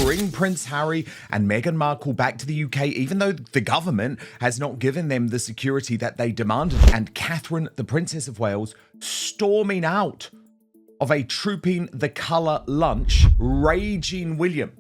bring Prince Harry and Meghan Markle back to the UK, even though the government has not given them the security that they demanded. And Catherine, the Princess of Wales, storming out of a Trooping the Colour lunch, raging William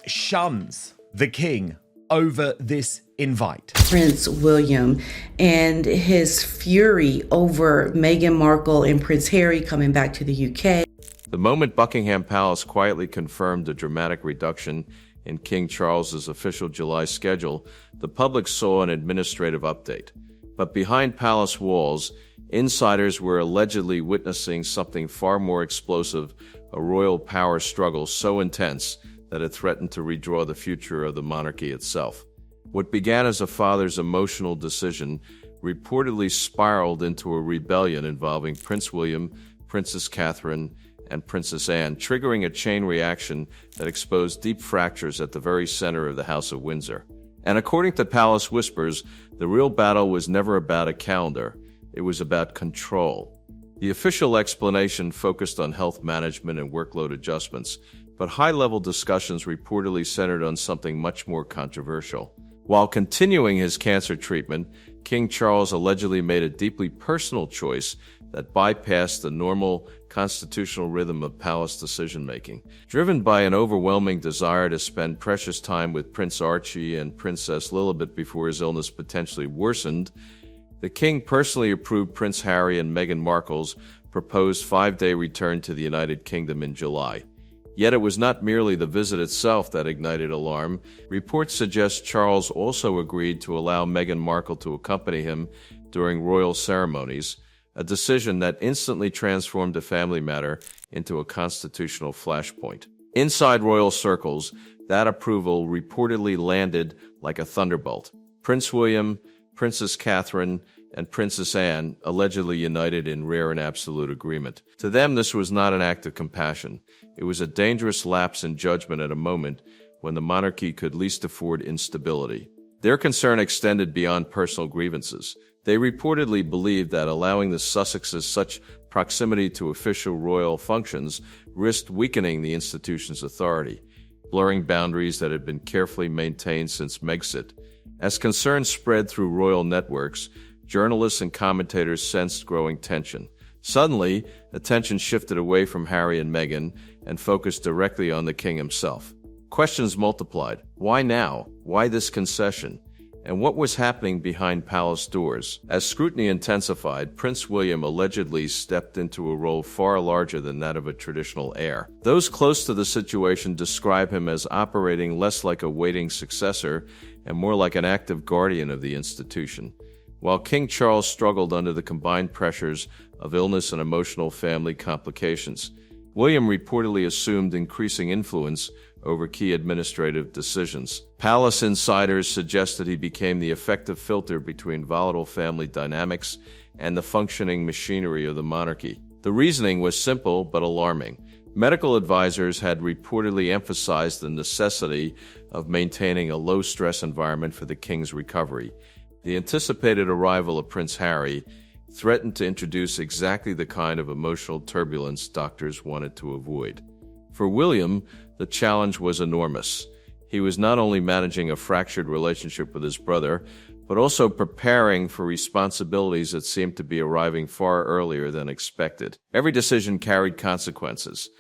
shuns the king over this invite. Prince William and his fury over Meghan Markle and Prince Harry coming back to the UK. The moment Buckingham Palace quietly confirmed a dramatic reduction in King Charles's official July schedule, the public saw an administrative update. But behind palace walls, insiders were allegedly witnessing something far more explosive, a royal power struggle so intense that it threatened to redraw the future of the monarchy itself. What began as a father's emotional decision reportedly spiraled into a rebellion involving Prince William, Princess Catherine, and Princess Anne, triggering a chain reaction that exposed deep fractures at the very center of the House of Windsor. And according to Palace Whispers, the real battle was never about a calendar. It was about control. The official explanation focused on health management and workload adjustments, but high-level discussions reportedly centered on something much more controversial. While continuing his cancer treatment, King Charles allegedly made a deeply personal choice that bypassed the normal constitutional rhythm of palace decision-making. Driven by an overwhelming desire to spend precious time with Prince Archie and Princess Lilibet before his illness potentially worsened, the king personally approved Prince Harry and Meghan Markle's proposed 5-day return to the United Kingdom in July. Yet it was not merely the visit itself that ignited alarm. Reports suggest Charles also agreed to allow Meghan Markle to accompany him during royal ceremonies, a decision that instantly transformed a family matter into a constitutional flashpoint. Inside royal circles, that approval reportedly landed like a thunderbolt. Prince William, Princess Catherine, and Princess Anne allegedly united in rare and absolute agreement. To them, this was not an act of compassion. It was a dangerous lapse in judgment at a moment when the monarchy could least afford instability. Their concern extended beyond personal grievances. They reportedly believed that allowing the Sussexes such proximity to official royal functions risked weakening the institution's authority, blurring boundaries that had been carefully maintained since Megxit. As concerns spread through royal networks, journalists and commentators sensed growing tension. Suddenly, attention shifted away from Harry and Meghan and focused directly on the king himself. Questions multiplied. Why now? Why this concession? And what was happening behind palace doors? As scrutiny intensified, Prince William allegedly stepped into a role far larger than that of a traditional heir. Those close to the situation describe him as operating less like a waiting successor and more like an active guardian of the institution. While King Charles struggled under the combined pressures of illness and emotional family complications, William reportedly assumed increasing influence over key administrative decisions. Palace insiders suggested he became the effective filter between volatile family dynamics and the functioning machinery of the monarchy. The reasoning was simple but alarming. Medical advisors had reportedly emphasized the necessity of maintaining a low-stress environment for the king's recovery. The anticipated arrival of Prince Harry threatened to introduce exactly the kind of emotional turbulence doctors wanted to avoid. For William, the challenge was enormous. He was not only managing a fractured relationship with his brother, but also preparing for responsibilities that seemed to be arriving far earlier than expected. Every decision carried consequences.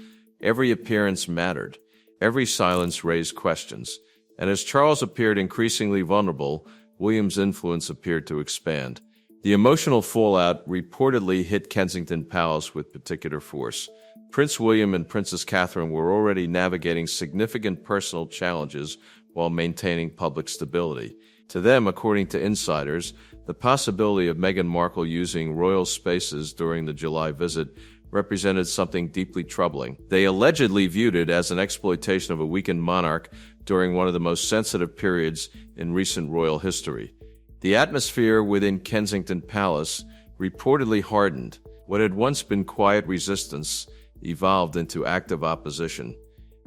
Every appearance mattered. Every silence raised questions. And as Charles appeared increasingly vulnerable, William's influence appeared to expand. The emotional fallout reportedly hit Kensington Palace with particular force. Prince William and Princess Catherine were already navigating significant personal challenges while maintaining public stability. To them, according to insiders, the possibility of Meghan Markle using royal spaces during the July visit represented something deeply troubling. They allegedly viewed it as an exploitation of a weakened monarch during one of the most sensitive periods in recent royal history. The atmosphere within Kensington Palace reportedly hardened. What had once been quiet resistance evolved into active opposition.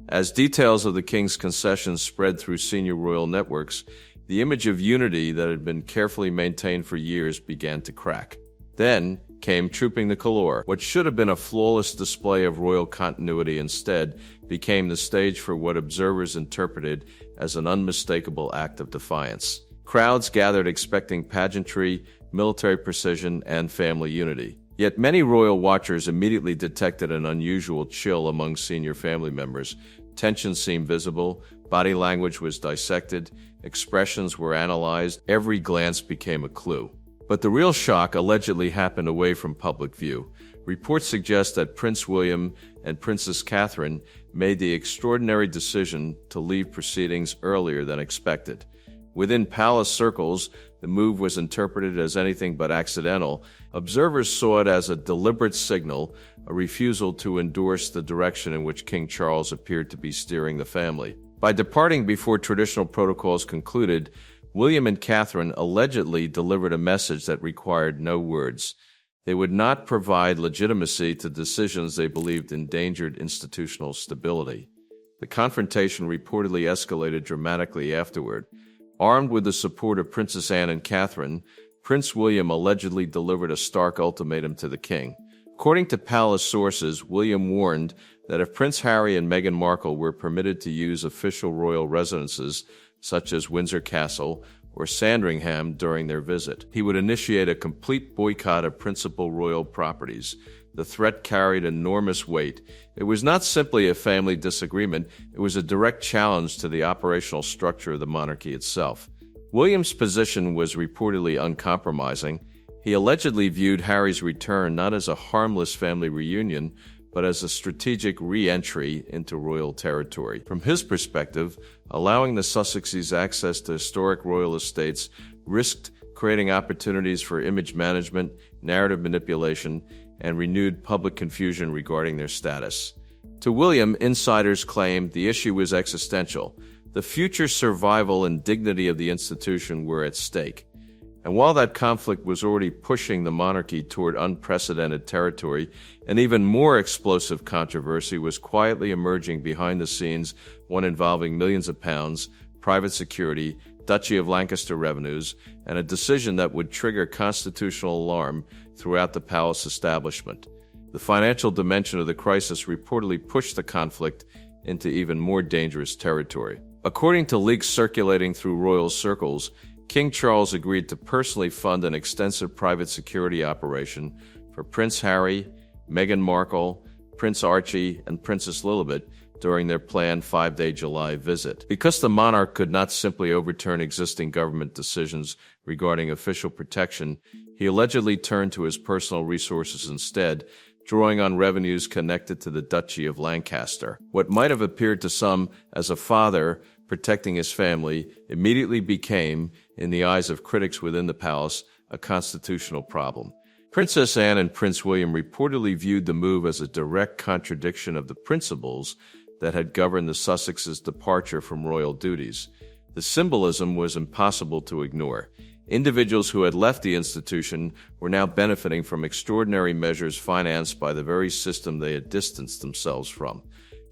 As details of the king's concessions spread through senior royal networks, the image of unity that had been carefully maintained for years began to crack. Then, came trooping the color. What should have been a flawless display of royal continuity instead became the stage for what observers interpreted as an unmistakable act of defiance. Crowds gathered expecting pageantry, military precision, and family unity. Yet many royal watchers immediately detected an unusual chill among senior family members. Tension seemed visible, body language was dissected, expressions were analyzed, every glance became a clue. But the real shock allegedly happened away from public view. Reports suggest that Prince William and Princess Catherine made the extraordinary decision to leave proceedings earlier than expected. Within palace circles, the move was interpreted as anything but accidental. Observers saw it as a deliberate signal, a refusal to endorse the direction in which King Charles appeared to be steering the family. By departing before traditional protocols concluded, William and Catherine allegedly delivered a message that required no words. They would not provide legitimacy to decisions they believed endangered institutional stability. The confrontation reportedly escalated dramatically afterward. Armed with the support of Princess Anne and Catherine, Prince William allegedly delivered a stark ultimatum to the king. According to palace sources, William warned that if Prince Harry and Meghan Markle were permitted to use official royal residences, such as Windsor Castle or Sandringham during their visit, he would initiate a complete boycott of principal royal properties. The threat carried enormous weight. It was not simply a family disagreement, it was a direct challenge to the operational structure of the monarchy itself. William's position was reportedly uncompromising. He allegedly viewed Harry's return not as a harmless family reunion, but as a strategic re-entry into royal territory. From his perspective, allowing the Sussexes access to historic royal estates risked creating opportunities for image management, narrative manipulation, and renewed public confusion regarding their status. To William, insiders claimed the issue was existential. The future survival and dignity of the institution were at stake. And while that conflict was already pushing the monarchy toward unprecedented territory, an even more explosive controversy was quietly emerging behind the scenes, one involving millions of pounds, private security, Duchy of Lancaster revenues, and a decision that would trigger constitutional alarm throughout the palace establishment. The financial dimension of the crisis reportedly pushed the conflict into even more dangerous territory. According to leaks circulating through royal circles, King Charles agreed to personally fund an extensive private security operation for Prince Harry, Meghan Markle, Prince Archie, and Princess Lilibet during their planned 5-day July visit. Because the monarch could not simply overturn existing government decisions regarding official protection, he allegedly turned to his personal resources instead, drawing on revenues connected to the Duchy of Lancaster. What might have appeared to some as a father protecting his family immediately became, in the eyes of critics within the palace, a constitutional problem. Princess Anne and Prince William reportedly viewed the move as a direct contradiction of the principles that had governed the Sussexes' departure from royal duties. The symbolism was impossible to ignore. Individuals who had left the institution were now benefiting from extraordinary measures financed by the very system they had distanced themselves from.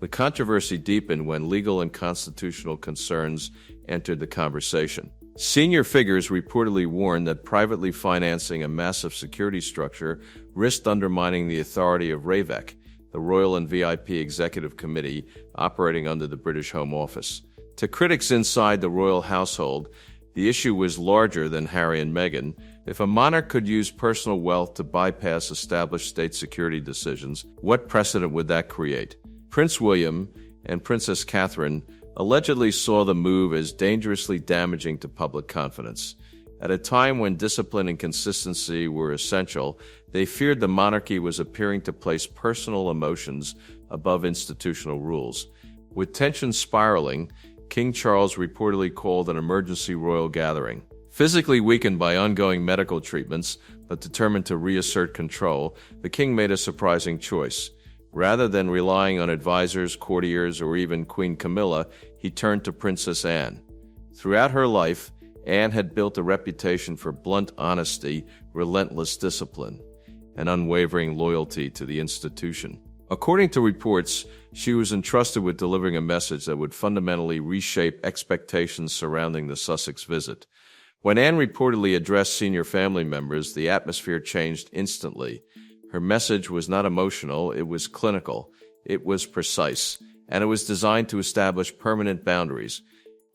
The controversy deepened when legal and constitutional concerns entered the conversation. Senior figures reportedly warned that privately financing a massive security structure risked undermining the authority of RAVEC, the Royal and VIP Executive Committee operating under the British Home Office. To critics inside the royal household, the issue was larger than Harry and Meghan. If a monarch could use personal wealth to bypass established state security decisions, what precedent would that create? Prince William and Princess Catherine allegedly saw the move as dangerously damaging to public confidence. At a time when discipline and consistency were essential, they feared the monarchy was appearing to place personal emotions above institutional rules. With tensions spiraling, King Charles reportedly called an emergency royal gathering. Physically weakened by ongoing medical treatments, but determined to reassert control, the king made a surprising choice. Rather than relying on advisors, courtiers, or even Queen Camilla, he turned to Princess Anne. Throughout her life, Anne had built a reputation for blunt honesty, relentless discipline, and unwavering loyalty to the institution. According to reports, she was entrusted with delivering a message that would fundamentally reshape expectations surrounding the Sussex visit. When Anne reportedly addressed senior family members, the atmosphere changed instantly. Her message was not emotional, it was clinical, it was precise, and it was designed to establish permanent boundaries.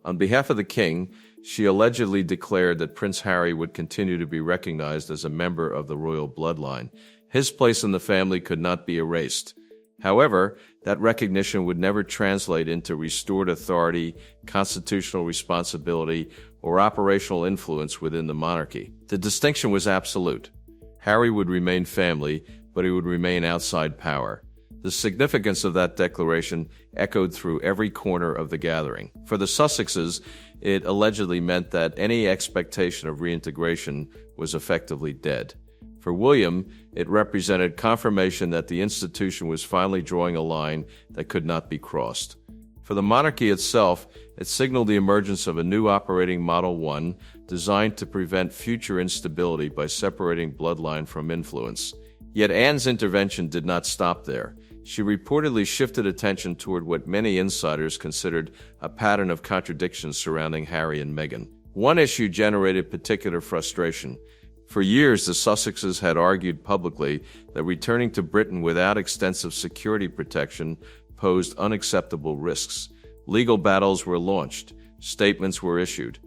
On behalf of the king, she allegedly declared that Prince Harry would continue to be recognized as a member of the royal bloodline. His place in the family could not be erased. However, that recognition would never translate into restored authority, constitutional responsibility, or operational influence within the monarchy. The distinction was absolute. Harry would remain family, but he would remain outside power. The significance of that declaration echoed through every corner of the gathering. For the Sussexes, it allegedly meant that any expectation of reintegration was effectively dead. For William, it represented confirmation that the institution was finally drawing a line that could not be crossed. For the monarchy itself, it signaled the emergence of a new operating Model 1 designed to prevent future instability by separating bloodline from influence. Yet Anne's intervention did not stop there. She reportedly shifted attention toward what many insiders considered a pattern of contradictions surrounding Harry and Meghan. One issue generated particular frustration. For years, the Sussexes had argued publicly that returning to Britain without extensive security protection posed unacceptable risks. Legal battles were launched. Statements were issued.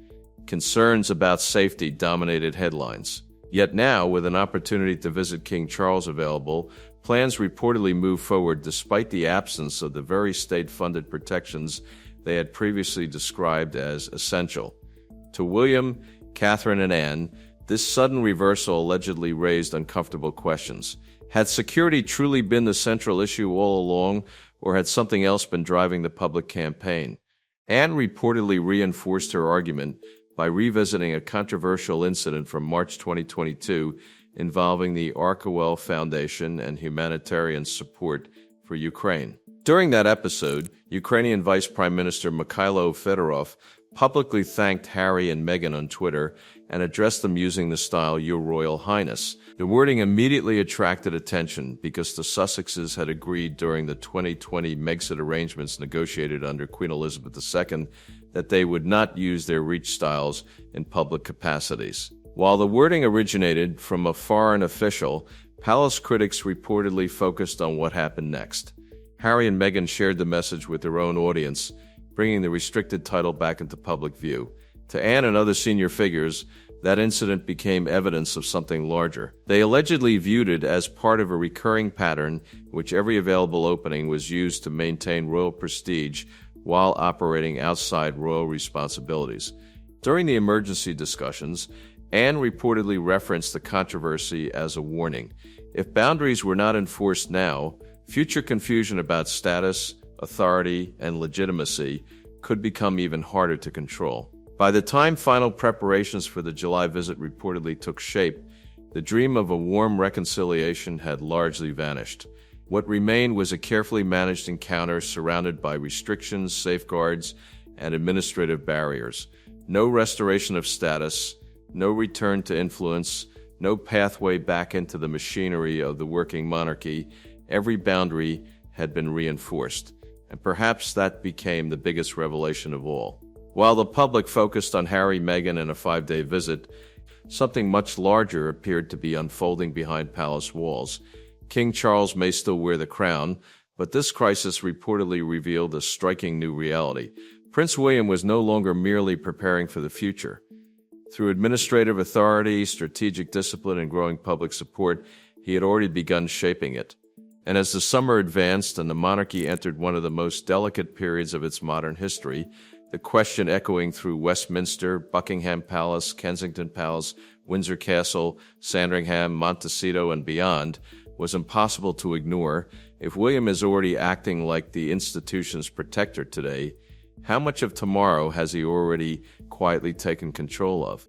Concerns about safety dominated headlines. Yet now, with an opportunity to visit King Charles available, plans reportedly moved forward despite the absence of the very state-funded protections they had previously described as essential. To William, Catherine, and Anne, this sudden reversal allegedly raised uncomfortable questions. Had security truly been the central issue all along, or had something else been driving the public campaign? Anne reportedly reinforced her argument by revisiting a controversial incident from March 2022 involving the Arkawel Foundation and humanitarian support for Ukraine. During that episode, Ukrainian Vice Prime Minister Mikhailo Fedorov publicly thanked Harry and Meghan on Twitter and addressed them using the style "Your Royal Highness." The wording immediately attracted attention because the Sussexes had agreed during the 2020 Megxit arrangements negotiated under Queen Elizabeth II that they would not use their reach styles in public capacities. While the wording originated from a foreign official, palace critics reportedly focused on what happened next. Harry and Meghan shared the message with their own audience, bringing the restricted title back into public view. To Anne and other senior figures, that incident became evidence of something larger. They allegedly viewed it as part of a recurring pattern in which every available opening was used to maintain royal prestige while operating outside royal responsibilities. During the emergency discussions, Anne reportedly referenced the controversy as a warning. If boundaries were not enforced now, future confusion about status, authority, and legitimacy could become even harder to control. By the time final preparations for the July visit reportedly took shape, the dream of a warm reconciliation had largely vanished. What remained was a carefully managed encounter surrounded by restrictions, safeguards, and administrative barriers. No restoration of status, no return to influence, no pathway back into the machinery of the working monarchy. Every boundary had been reinforced, and perhaps that became the biggest revelation of all. While the public focused on Harry, Meghan, and a 5-day visit, something much larger appeared to be unfolding behind palace walls. King Charles may still wear the crown, but this crisis reportedly revealed a striking new reality. Prince William was no longer merely preparing for the future. Through administrative authority, strategic discipline, and growing public support, he had already begun shaping it. And as the summer advanced and the monarchy entered one of the most delicate periods of its modern history, the question echoing through Westminster, Buckingham Palace, Kensington Palace, Windsor Castle, Sandringham, Montecito, and beyond was impossible to ignore. If William is already acting like the institution's protector today, how much of tomorrow has he already quietly taken control of?